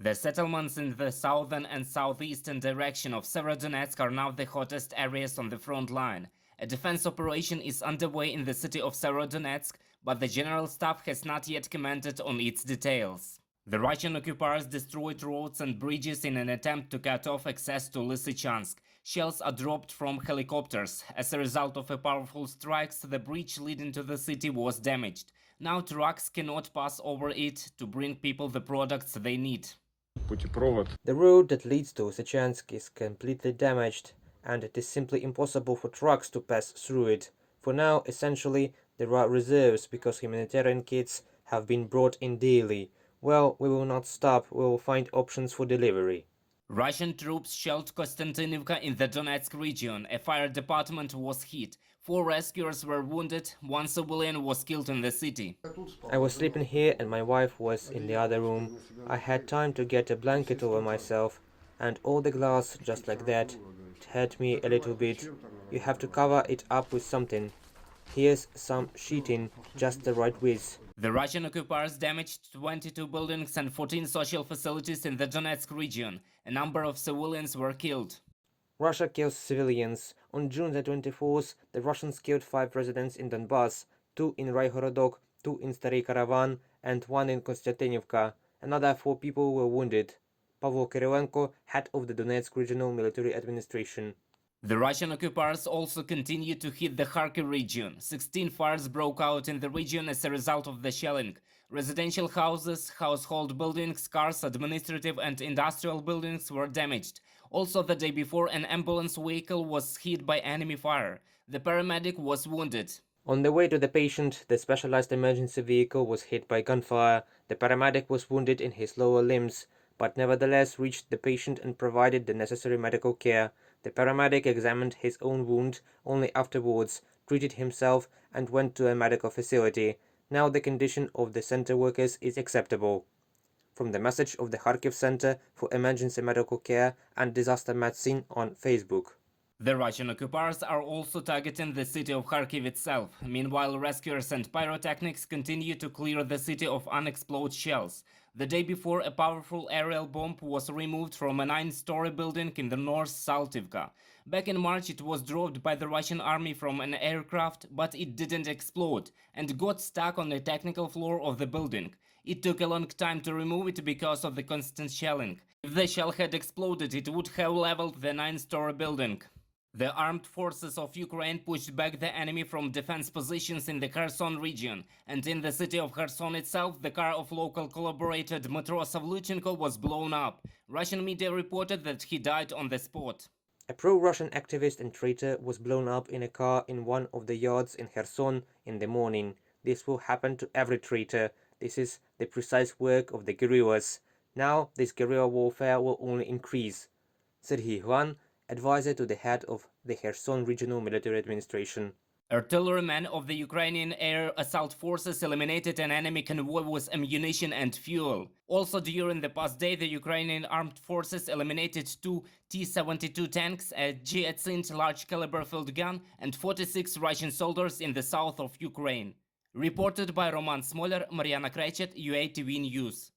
The settlements in the southern and southeastern direction of Severodonetsk are now the hottest areas on the front line. A defense operation is underway in the city of Severodonetsk, but the General Staff has not yet commented on its details. The Russian occupiers destroyed roads and bridges in an attempt to cut off access to Lysychansk. Shells are dropped from helicopters. As a result of a powerful strikes, the bridge leading to the city was damaged. Now trucks cannot pass over it to bring people the products they need. The road that leads to Lysychansk is completely damaged, and it is simply impossible for trucks to pass through it. For now, essentially, there are reserves because humanitarian kits have been brought in daily. Well, we will not stop, we will find options for delivery. Russian troops shelled Konstantinivka in the Donetsk region. A fire department was hit. 4 rescuers were wounded. 1 civilian was killed in the city. I was sleeping here and my wife was in the other room. I had time to get a blanket over myself, and all the glass just like that. It hurt me a little bit. You have to cover it up with something. Here's some sheeting, just the right width. The Russian occupiers damaged 22 buildings and 14 social facilities in the Donetsk region. A number of civilians were killed. Russia kills civilians. On June the 24th, the Russians killed 5 residents in Donbass, 2 in Ryhorodok, 2 in Stary Karavan, and 1 in Konstantinivka. Another 4 people were wounded. Pavlo Kyrylenko, head of the Donetsk Regional Military Administration. The Russian occupiers also continued to hit the Kharkiv region. 16 fires broke out in the region as a result of the shelling. Residential houses, household buildings, cars, administrative and industrial buildings were damaged. Also, the day before, an ambulance vehicle was hit by enemy fire. The paramedic was wounded. On the way to the patient, the specialized emergency vehicle was hit by gunfire. The paramedic was wounded in his lower limbs, but nevertheless reached the patient and provided the necessary medical care. The paramedic examined his own wound only afterwards, treated himself, and went to a medical facility. Now the condition of the center workers is acceptable. From the message of the Kharkiv Center for Emergency Medical Care and Disaster Medicine on Facebook. The Russian occupiers are also targeting the city of Kharkiv itself. Meanwhile, rescuers and pyrotechnics continue to clear the city of unexploded shells. The day before, a powerful aerial bomb was removed from a 9-story building in the North Saltivka. Back in March, it was dropped by the Russian army from an aircraft, but it didn't explode and got stuck on the technical floor of the building. It took a long time to remove it because of the constant shelling. If the shell had exploded, it would have leveled the 9-story building. The armed forces of Ukraine pushed back the enemy from defense positions in the Kherson region, and in the city of Kherson itself, the car of local collaborator Dmytro Savlychenko was blown up. Russian media reported that he died on the spot. A pro-Russian activist and traitor was blown up in a car in one of the yards in Kherson in the morning. This will happen to every traitor. This is the precise work of the guerrillas. Now, this guerrilla warfare will only increase. Serhiy Haidai, advisor to the head of the Kherson Regional Military Administration. Artillerymen of the Ukrainian Air Assault Forces eliminated an enemy convoy with ammunition and fuel. Also, during the past day, the Ukrainian Armed Forces eliminated 2 T-72 tanks, a G-Atsint large-caliber field gun, and 46 Russian soldiers in the south of Ukraine. Reported by Roman Smoler, Mariana Krejcet, UATV News.